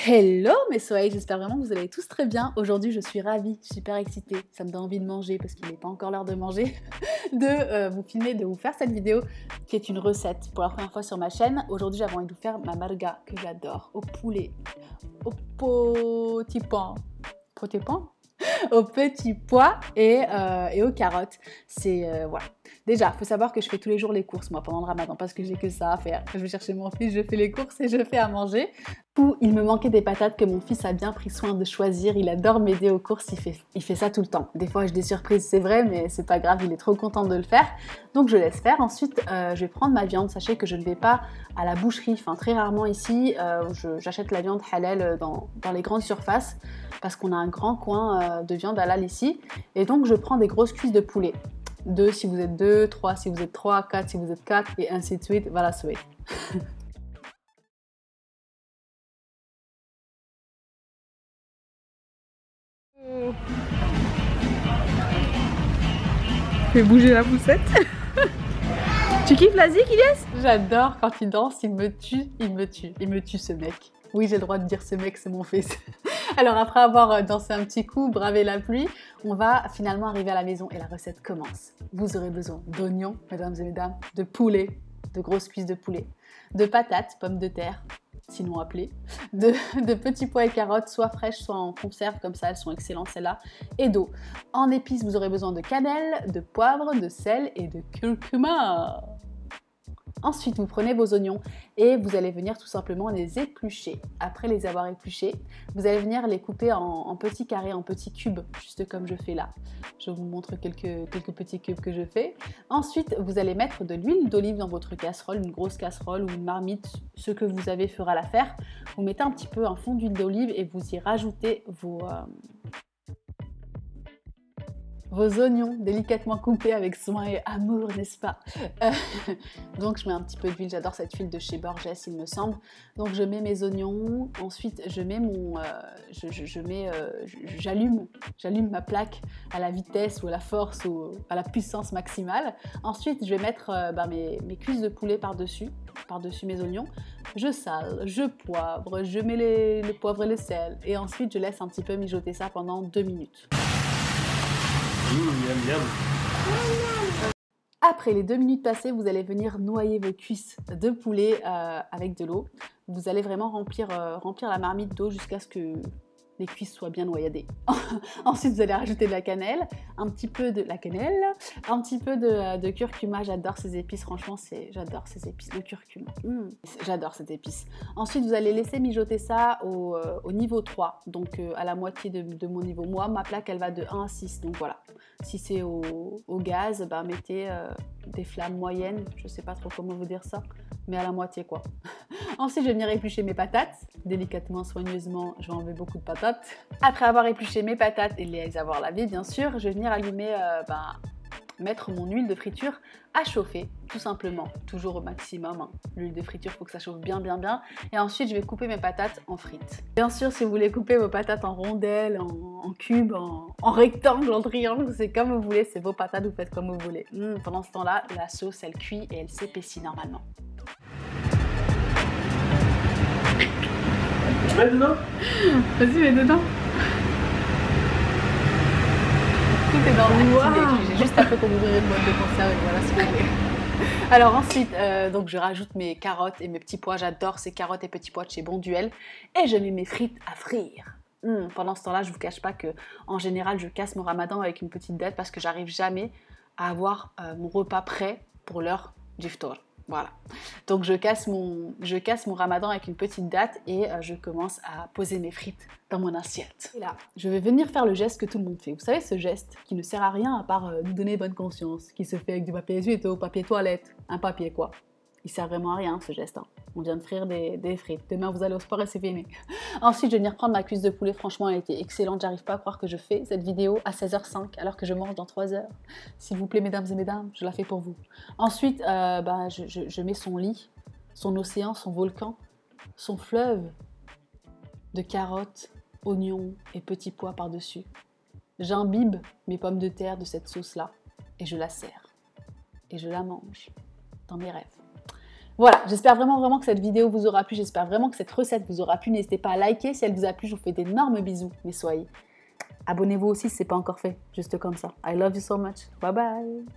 Hello mes soleils, j'espère vraiment que vous allez tous très bien. Aujourd'hui je suis ravie, super excitée, ça me donne envie de manger parce qu'il n'est pas encore l'heure de manger, de vous filmer, de vous faire cette vidéo qui est une recette pour la première fois sur ma chaîne. Aujourd'hui j'avais envie de vous faire ma marga que j'adore, au poulet, au petit pain, aux petits pois et aux carottes. C'est voilà. Déjà, il faut savoir que je fais tous les jours les courses moi pendant le ramadan parce que j'ai que ça à faire. Je vais chercher mon fils, je fais les courses et je fais à manger. Il me manquait des patates que mon fils a bien pris soin de choisir. Il adore m'aider aux courses, il fait ça tout le temps. Des fois j'ai des surprises, c'est vrai, mais c'est pas grave, il est trop content de le faire. Donc je laisse faire. Ensuite, je vais prendre ma viande. Sachez que je ne vais pas à la boucherie, enfin très rarement ici. J'achète la viande halal dans les grandes surfaces parce qu'on a un grand coin de viande halal ici. Et donc je prends des grosses cuisses de poulet. 2 si vous êtes 2, 3 si vous êtes 3, 4 si vous êtes 4 et ainsi de suite. Voilà, c'est Fais bouger la poussette. Tu kiffes la zik, Ilyes? J'adore quand il danse, il me tue, il me tue. Il me tue ce mec. Oui, j'ai le droit de dire ce mec, c'est mon fils. Alors après avoir dansé un petit coup, bravé la pluie, on va finalement arriver à la maison et la recette commence. Vous aurez besoin d'oignons, mesdames et mesdames, de poulet, de grosses cuisses de poulet, de patates, pommes de terre, sinon appelées, de petits pois et carottes, soit fraîches, soit en conserve, comme ça elles sont excellentes celles-là, et d'eau. En épices, vous aurez besoin de cannelle, de poivre, de sel et de curcuma. Ensuite, vous prenez vos oignons et vous allez venir tout simplement les éplucher. Après les avoir épluchés, vous allez venir les couper en petits carrés, en petits cubes, juste comme je fais là. Je vous montre quelques petits cubes que je fais. Ensuite, vous allez mettre de l'huile d'olive dans votre casserole, une grosse casserole ou une marmite, ce que vous avez fera l'affaire. Vous mettez un petit peu un fond d'huile d'olive et vous y rajoutez vos oignons délicatement coupés avec soin et amour, n'est-ce pas? Donc je mets un petit peu d'huile, j'adore cette huile de chez Borges, il me semble. Donc je mets mes oignons, ensuite je mets j'allume ma plaque à la vitesse ou à la force ou à la puissance maximale. Ensuite je vais mettre mes cuisses de poulet par-dessus mes oignons. Je sale, je poivre, je mets le poivre et le sel et ensuite je laisse un petit peu mijoter ça pendant 2 minutes. Miam, miam. Après les 2 minutes passées, vous allez venir noyer vos cuisses de poulet avec de l'eau. Vous allez vraiment remplir la marmite d'eau jusqu'à ce que les cuisses soient bien noyadées. Ensuite, vous allez rajouter de la cannelle, un petit peu de curcuma. J'adore ces épices, franchement, j'adore ces épices, le curcuma. J'adore cette épice. Ensuite, vous allez laisser mijoter ça au niveau 3, donc à la moitié de mon niveau. Moi, ma plaque, elle va de 1 à 6, donc voilà. Si c'est au gaz, mettez des flammes moyennes, je sais pas trop comment vous dire ça, mais à la moitié quoi. Ensuite, je vais venir éplucher mes patates, délicatement, soigneusement, je vais enlever beaucoup de patates. Après avoir épluché mes patates et les avoir lavées, bien sûr, je vais venir allumer, mettre mon huile de friture à chauffer, tout simplement, toujours au maximum. Hein. L'huile de friture, il faut que ça chauffe bien. Et ensuite, je vais couper mes patates en frites. Bien sûr, si vous voulez couper vos patates en rondelles, en cubes, en rectangles, en triangles, c'est comme vous voulez, c'est vos patates, vous faites comme vous voulez. Pendant ce temps-là, la sauce, elle cuit et elle s'épaissit normalement. Mets dedans. Vas-y, mets dedans. Tout est dans le wow. J'ai juste après pour ouvrir une boîte de conserve et voilà ce qu'on est. Alors ensuite, donc je rajoute mes carottes et mes petits pois. J'adore ces carottes et petits pois de chez Bonduelle. Et je mets mes frites à frire. Pendant ce temps-là, je vous cache pas que en général, je casse mon ramadan avec une petite date parce que j'arrive jamais à avoir mon repas prêt pour l'heure du iftar. Voilà, donc je casse mon ramadan avec une petite date et je commence à poser mes frites dans mon assiette. Et là, je vais venir faire le geste que tout le monde fait. Vous savez, ce geste qui ne sert à rien à part nous donner bonne conscience, qui se fait avec du papier essuie-tout, papier toilette, un papier quoi. Il sert vraiment à rien ce geste. Hein. On vient de frire des frites. Demain vous allez au sport et c'est fini. Ensuite je vais venir prendre ma cuisse de poulet. Franchement elle était excellente. J'arrive pas à croire que je fais cette vidéo à 16h05 alors que je mange dans 3 heures. S'il vous plaît mesdames et mesdames, je la fais pour vous. Ensuite je mets son lit, son océan, son volcan, son fleuve de carottes, oignons et petits pois par-dessus. J'imbibe mes pommes de terre de cette sauce là et je la sers. Et je la mange dans mes rêves. Voilà, j'espère vraiment que cette vidéo vous aura plu. J'espère vraiment que cette recette vous aura plu. N'hésitez pas à liker. Si elle vous a plu, je vous fais d'énormes bisous. Mais soyez. Abonnez-vous aussi si ce n'est pas encore fait. Juste comme ça. I love you so much. Bye bye.